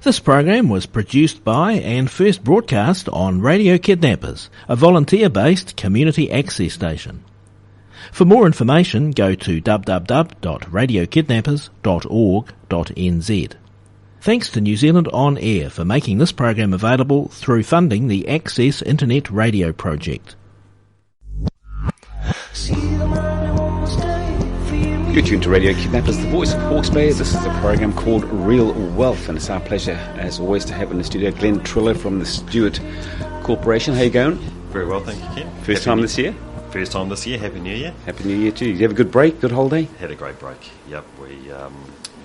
This program was produced by and first broadcast on Radio Kidnappers, a volunteer-based community access station. For more information, go to www.radiokidnappers.org.nz. Thanks to New Zealand On Air for making this program available through funding the Access Internet Radio project. You're tuned to Radio Kidnappers, the voice of Hawke's Bay. This is a program called Real Wealth, and it's our pleasure, as always, to have in the studio Glenn Trillo from the Stewart Corporation. How you going? Very well, thank you, Ken. First time this year? First time this year. Happy New Year. Happy New Year too. Did you have a good break, good holiday? Had a great break, yep.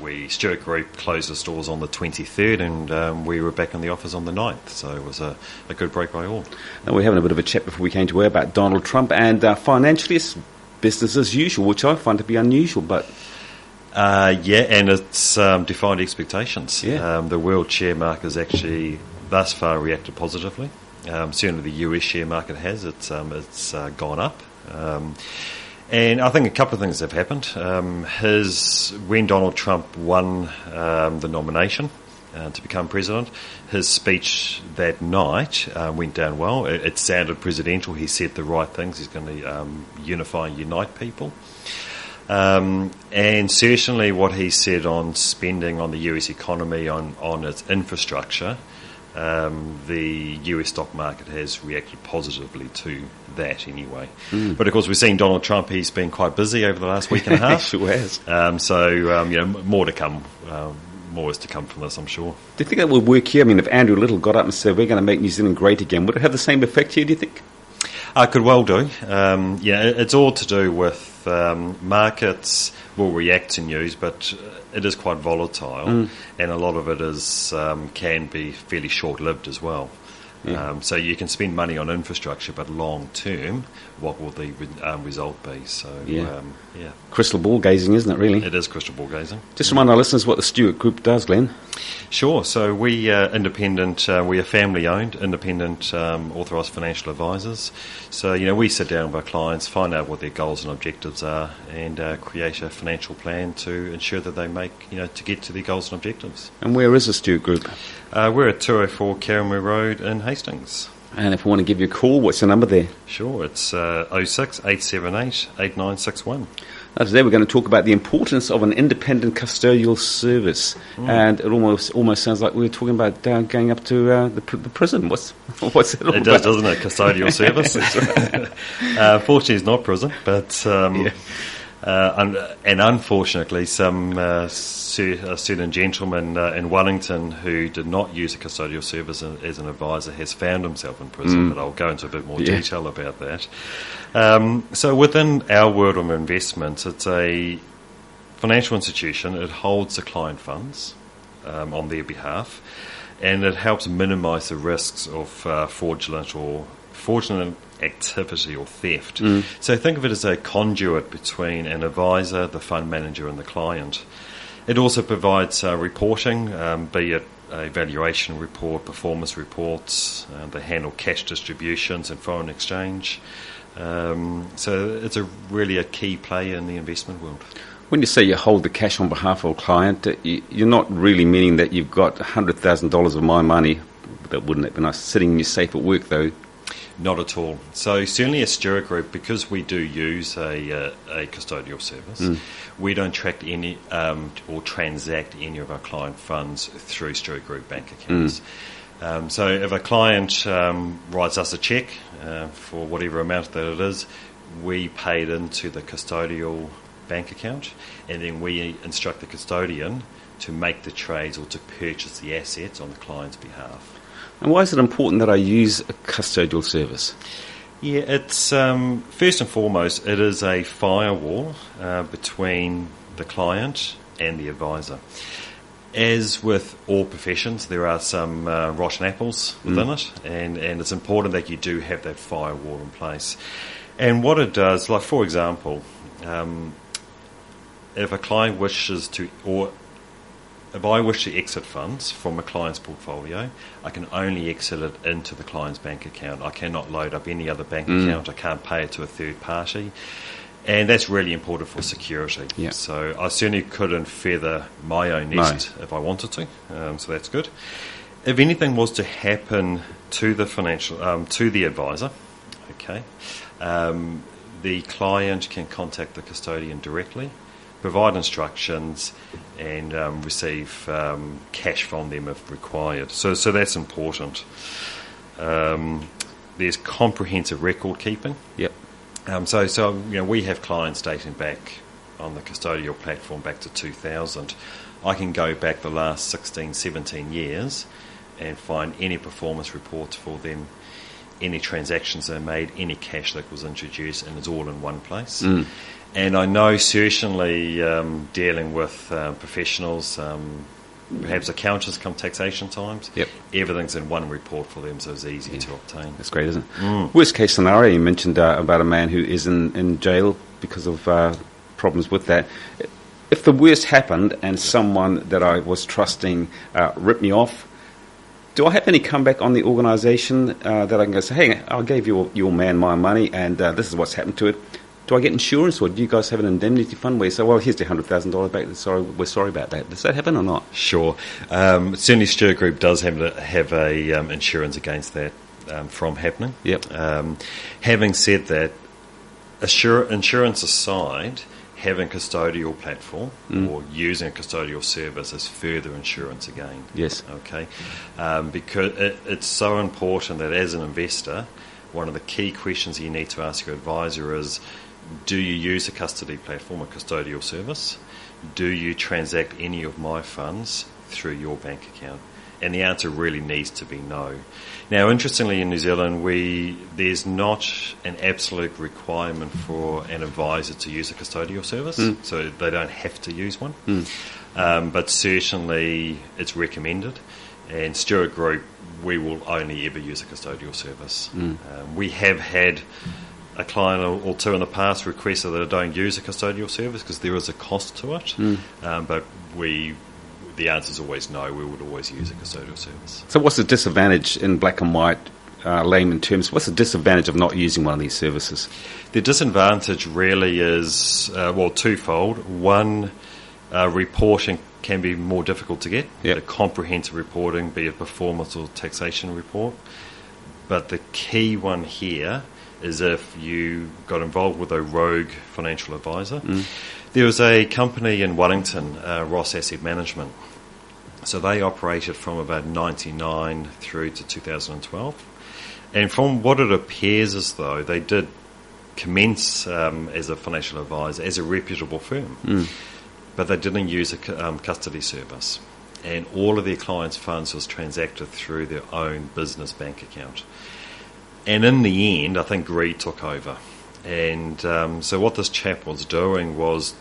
We Stewart Group closed the stores on the 23rd and we were back in the office on the 9th, so it was a good break by all. And we're having a bit of a chat before we came to air about Donald Trump, and financially it's business as usual, which I find to be unusual, but... and it's defied expectations. Yeah. The world share market has actually thus far reacted positively. Certainly the US share market has. It's gone up. And I think a couple of things have happened. When Donald Trump won the nomination to become president, his speech that night went down well. It sounded presidential. He said the right things. He's going to unify and unite people. And certainly what he said on spending on the US economy, on its infrastructure, the US stock market has reacted positively to that anyway. But of course we've seen Donald Trump, he's been quite busy over the last week and a half. Sure has. More to come. More is to come from this, I'm sure. Do you think that would work here? I mean, if Andrew Little got up and said, we're going to make New Zealand great again, would it have the same effect here, do you think? Could well do. It's all to do with markets will react to news, but it is quite volatile, and a lot of it is can be fairly short-lived as well. Yeah. So you can spend money on infrastructure, but long term, what will the result be? So, crystal ball gazing, isn't it? Really, it is crystal ball gazing. Just remind our listeners what the Stewart Group does, Glenn. Sure. So we are independent. We are family-owned, independent, authorised financial advisors. So we sit down with our clients, find out what their goals and objectives are, and create a financial plan to ensure that they make to get to their goals and objectives. And where is the Stewart Group? We're at 204 Carramue Road in Hastings. And if we want to give you a call, what's the number there? Sure, it's 06 878 8961. Today we're going to talk about the importance of an independent custodial service. And it almost sounds like we were talking about going up to the prison. What's it all about? It does, doesn't it? Custodial service. Fortunately, it's not prison, but... and unfortunately, a certain gentleman in Wellington who did not use a custodial service as an advisor has found himself in prison, but I'll go into a bit more detail about that. So within our world of investments, it's a financial institution. It holds the client funds on their behalf, and it helps minimise the risks of fraudulent activity or theft. So think of it as a conduit between an advisor, the fund manager, and the client. It also provides reporting, be it a valuation report, performance reports. They handle cash distributions and foreign exchange. So it's really a key player in the investment world. When you say you hold the cash on behalf of a client, you're not really meaning that you've got $100,000 of my money, that wouldn't be nice, sitting in your safe at work though? Not at all. So certainly as Stewart Group, because we do use a custodial service, we don't track any or transact any of our client funds through Stewart Group bank accounts. So if a client writes us a cheque for whatever amount that it is, we pay it into the custodial bank account, and then we instruct the custodian to make the trades or to purchase the assets on the client's behalf. And why is it important that I use a custodial service? Yeah, it's first and foremost, it is a firewall between the client and the advisor. As with all professions, there are some rotten apples within it, and it's important that you do have that firewall in place. And what it does, like for example, if a client wishes to, or if I wish to exit funds from a client's portfolio, I can only exit it into the client's bank account. I cannot load up any other bank account. I can't pay it to a third party. And that's really important for security. Yeah. So I certainly couldn't feather my own nest if I wanted to. So that's good. If anything was to happen to the to the advisor, okay, the client can contact the custodian directly, provide instructions, and receive cash from them if required. So that's important. There's comprehensive record keeping. Yep. So we have clients dating back on the custodial platform back to 2000. I can go back the last 16, 17 years and find any performance reports for them, any transactions they made, any cash that was introduced, and it's all in one place. And I know certainly dealing with professionals, perhaps accountants come taxation times, everything's in one report for them, so it's easy to obtain. That's great, isn't it? Worst case scenario, you mentioned about a man who is in jail because of problems with that. If the worst happened and someone that I was trusting ripped me off, do I have any comeback on the organisation that I can go say, hey, I gave your man my money and this is what's happened to it? Do I get insurance, or do you guys have an indemnity fund where you say, well, here's the $100,000 back, we're sorry about that? Does that happen or not? Sure. Certainly Stewart Group does have a insurance against that from happening. Yep. Having said that, insurance aside, having a custodial platform or using a custodial service is further insurance again. Yes. Okay. Because it's so important that as an investor, one of the key questions you need to ask your advisor is, do you use a custody platform, a custodial service? Do you transact any of my funds through your bank account? And the answer really needs to be no. Now, interestingly, in New Zealand, there's not an absolute requirement for an advisor to use a custodial service, so they don't have to use one. But certainly it's recommended. And Stewart Group, we will only ever use a custodial service. We have had a client or two in the past requested that I don't use a custodial service because there is a cost to it. But the answer is always no. We would always use a custodial service. So what's the disadvantage in black and white, layman terms? What's the disadvantage of not using one of these services? The disadvantage really is, twofold. One, reporting can be more difficult to get. The comprehensive reporting, be it performance or taxation report. But the key one here is if you got involved with a rogue financial advisor. There was a company in Wellington, Ross Asset Management. So they operated from about 1999 through to 2012. And from what it appears as though they did commence as a financial advisor, as a reputable firm. But they didn't use a custody service. And all of their clients' funds was transacted through their own business bank account. And in the end, I think greed took over. And so what this chap was doing was,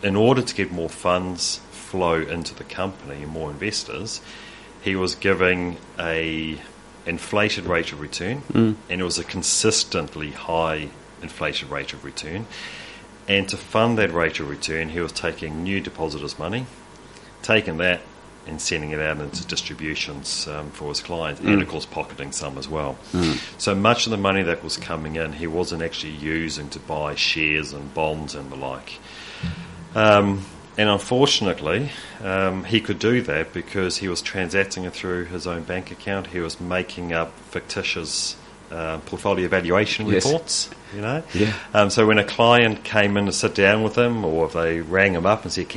in order to get more funds flow into the company and more investors, he was giving a inflated rate of return, and it was a consistently high inflated rate of return. And to fund that rate of return, he was taking new depositors' money, taking that and sending it out into distributions for his clients, and of course pocketing some as well. So much of the money that was coming in, he wasn't actually using to buy shares and bonds and the like. And unfortunately, he could do that because he was transacting it through his own bank account. He was making up fictitious portfolio valuation reports, So when a client came in to sit down with him, or if they rang him up and said,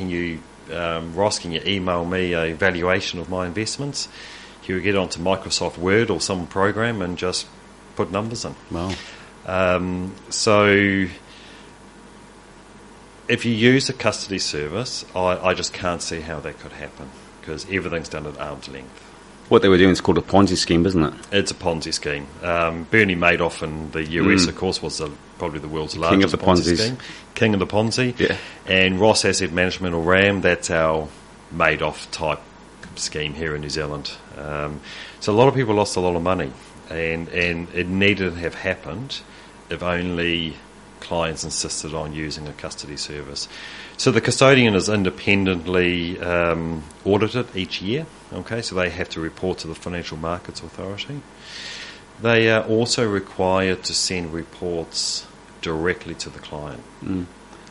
Ross, can you email me a valuation of my investments? He would get onto Microsoft Word or some program and just put numbers in. Wow. So if you use a custody service, I just can't see how that could happen because everything's done at arm's length. What they were doing is called a Ponzi scheme, isn't it? It's a Ponzi scheme. Bernie Madoff in the US, of course, was probably the world's largest Ponzi scheme. King of the Ponzi. Yeah. And Ross Asset Management, or RAM, that's our Madoff-type scheme here in New Zealand. So a lot of people lost a lot of money, and it needed to have happened if only clients insisted on using a custody service. So the custodian is independently audited each year, so they have to report to the Financial Markets Authority. They are also required to send reports directly to the client.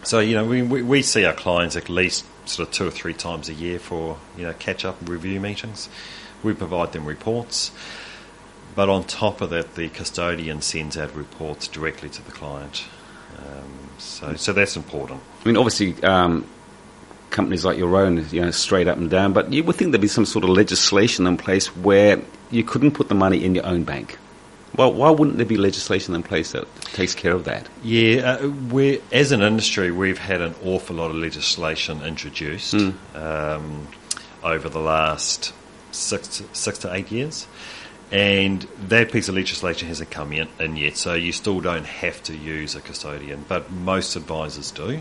So, we see our clients at least sort of 2 or 3 times a year for, catch-up and review meetings. We provide them reports. But on top of that, the custodian sends out reports directly to the client. So that's important. I mean, obviously, companies like your own, straight up and down, but you would think there'd be some sort of legislation in place where you couldn't put the money in your own bank. Well, why wouldn't there be legislation in place that takes care of that? Yeah, as an industry, we've had an awful lot of legislation introduced over the last 6 to 8 years. And that piece of legislation hasn't come in yet, so you still don't have to use a custodian, but most advisors do.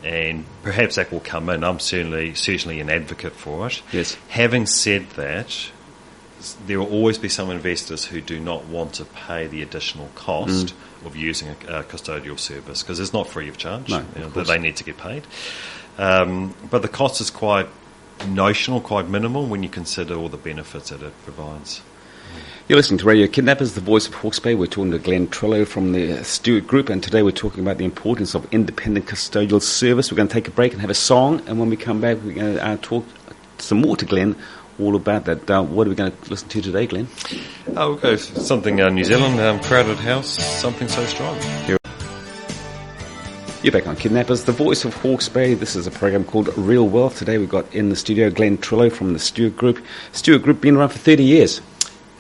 And perhaps that will come in. I'm certainly an advocate for it. Yes. Having said that, there will always be some investors who do not want to pay the additional cost of using a custodial service, because it's not free of charge. No, but they need to get paid. But the cost is quite notional, quite minimal when you consider all the benefits that it provides. You're listening to Radio Kidnappers, the voice of Hawke's Bay. We're talking to Glenn Trillo from the Stewart Group, and today we're talking about the importance of independent custodial service. We're going to take a break and have a song, and when we come back, we're going to talk some more to Glenn all about that. What are we going to listen to today, Glenn? We'll go for something New Zealand, Crowded House, Something So Strong. You're back on Kidnappers, the voice of Hawke's Bay. This is a program called Real Wealth. Today we've got in the studio Glenn Trillo from the Stewart Group. Stewart Group been around for 30 years.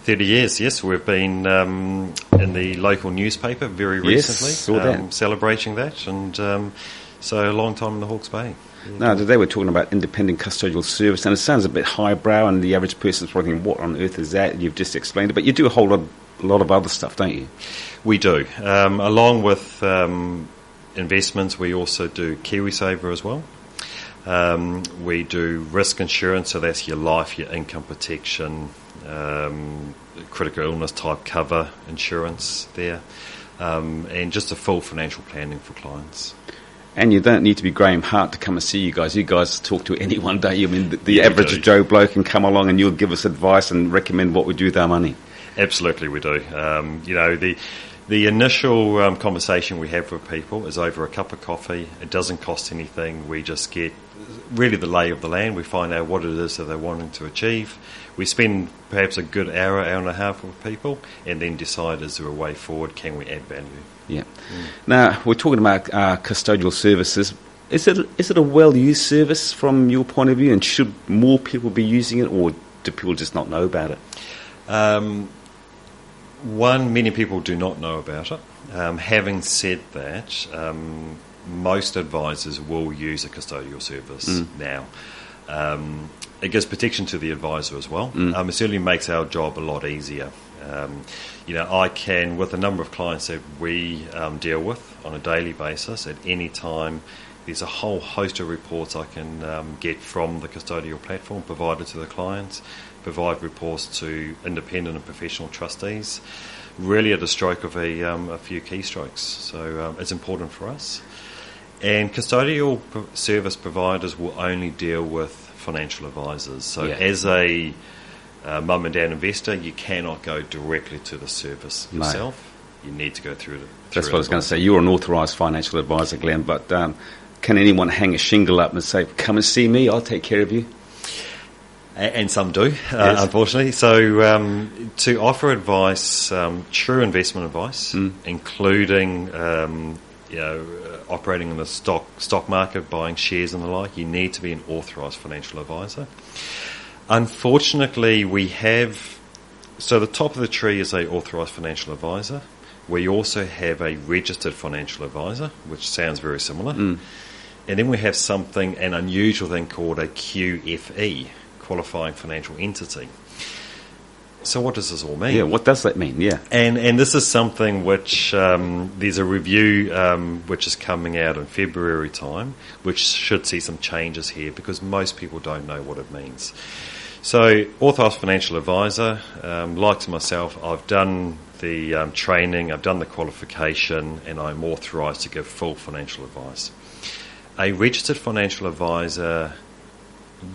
30 years, yes. We've been in the local newspaper very recently, saw that. celebrating that, and so a long time in the Hawke's Bay. Yeah. Now, today we're talking about independent custodial service, and it sounds a bit highbrow, and the average person's probably thinking, what on earth is that? You've just explained it, but you do a whole lot of other stuff, don't you? We do. Along with investments, we also do KiwiSaver as well. We do risk insurance, so that's your life, your income protection, critical illness type cover insurance there, and just a full financial planning for clients. And you don't need to be Graham Hart to come and see you guys. You guys talk to anyone, don't you? I mean, the average Joe bloke can come along and you'll give us advice and recommend what we do with our money. Absolutely, we do. The initial conversation we have with people is over a cup of coffee. It doesn't cost anything. We just get really the lay of the land. We find out what it is that they're wanting to achieve. We spend perhaps a good hour and a half with people, and then decide, is there a way forward? Can we add value? Yeah. Now, we're talking about custodial services. Is it a well-used service from your point of view, and should more people be using it, or do people just not know about it? Many people do not know about it. Having said that, most advisors will use a custodial service now. It gives protection to the advisor as well. It certainly makes our job a lot easier. I can, with a number of clients that we deal with on a daily basis, at any time, there's a whole host of reports I can get from the custodial platform provided to the clients, provide reports to independent and professional trustees, really at a stroke of a few keystrokes. So it's important for us. And custodial service providers will only deal with financial advisors. So as a mum and dad investor, you cannot go directly to the service yourself. No. You need to go through That's what I was going to say. You're an authorised financial advisor, Glenn, but can anyone hang a shingle up and say, come and see me, I'll take care of you? And some do, unfortunately. So to offer advice, true investment advice, including operating in the stock market, buying shares and the like, you need to be an authorised financial advisor. Unfortunately, we have... So the top of the tree is a authorised financial advisor. We also have a registered financial advisor, which sounds very similar. And then we have an unusual thing called a QFE, Qualifying Financial Entity. So what does this all mean? Yeah, what does that mean? Yeah. And this is something which there's a review which is coming out in February time, which should see some changes here because most people don't know what it means. So authorised financial advisor, like myself, I've done the training, I've done the qualification, and I'm authorised to give full financial advice. A registered financial advisor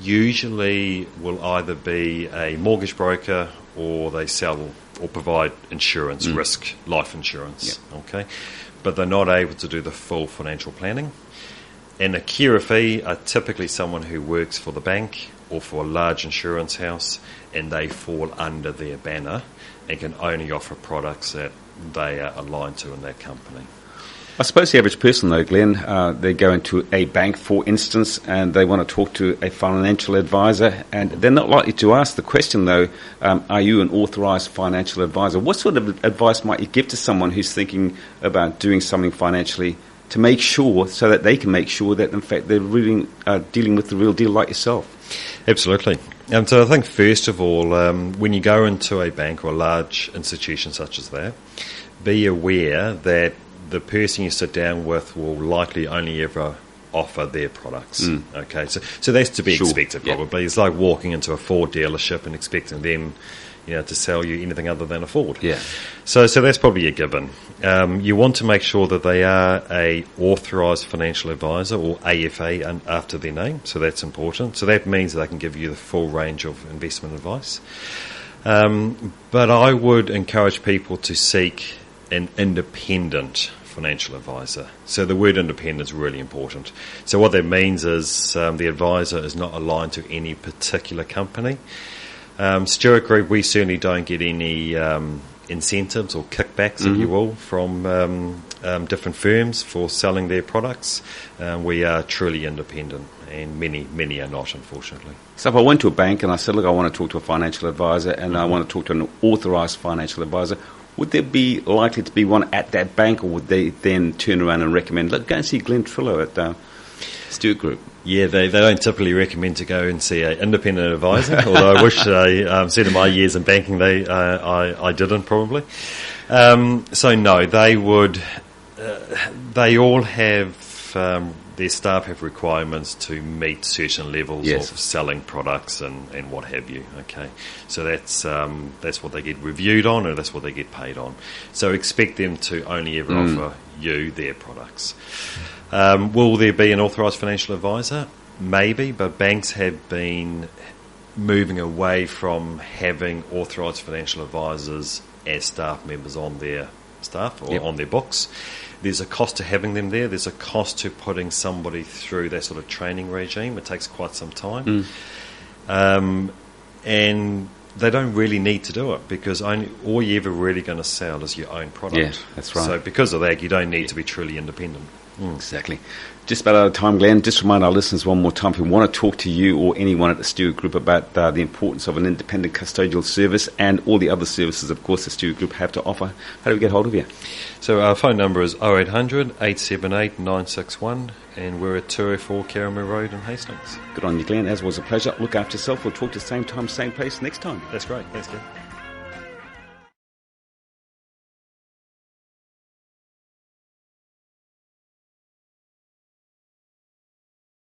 usually will either be a mortgage broker or they sell or provide insurance, risk, life insurance. Yep. Okay, but they're not able to do the full financial planning. And a carer fee are typically someone who works for the bank or for a large insurance house, and they fall under their banner and can only offer products that they are aligned to in that company. I suppose the average person, though, Glenn, they go into a bank, for instance, and they want to talk to a financial advisor, and they're not likely to ask the question, though, are you an authorised financial advisor? What sort of advice might you give to someone who's thinking about doing something financially to make sure, so that they can make sure that, in fact, they're really dealing with the real deal like yourself? Absolutely. So I think, first of all, when you go into a bank or a large institution such as that, be aware that the person you sit down with will likely only ever offer their products. Okay, so that's to be expected, probably. It's like walking into a Ford dealership and expecting them, to sell you anything other than a Ford. Yeah. So that's probably a given. You want to make sure that they are a authorised financial advisor, or AFA after their name. So that's important. So that means that they can give you the full range of investment advice. But I would encourage people to seek an independent financial advisor. So the word independent is really important. So what that means is the advisor is not aligned to any particular company. Stewart Group, we certainly don't get any incentives or kickbacks, if you will, from different firms for selling their products. We are truly independent, and many are not, unfortunately. So if I went to a bank and I said, look, I want to talk to a financial advisor, and I want to talk to an authorised financial advisor, would there be likely to be one at that bank, or would they then turn around and recommend, look, go and see Glenn Trillo at Stewart Group? Yeah, they don't typically recommend to go and see an independent advisor, although I wish they, said in my years in banking, I didn't probably. So no, they would, they all have, their staff have requirements to meet certain levels of selling products and what have you. Okay, so that's what they get reviewed on, and that's what they get paid on. So expect them to only ever offer you their products. Will there be an authorised financial advisor? Maybe, but banks have been moving away from having authorised financial advisors as staff members on their staff or on their books. There's a cost to having them there. There's a cost to putting somebody through that sort of training regime. It takes quite some time. And they don't really need to do it, because all you're ever really going to sell is your own product. Yeah, that's right. So because of that, you don't need to be truly independent. Exactly. Just about out of time, Glenn. Just remind our listeners one more time, if we want to talk to you or anyone at the Stewart Group about the importance of an independent custodial service and all the other services, of course, the Stewart Group have to offer, how do we get hold of you? So our phone number is 0800 878 961, and we're at 204 Karamu Road in Hastings. Good on you, Glenn. As was a pleasure. Look after yourself. We'll talk to the same time, same place next time. That's great. Thanks, Glenn.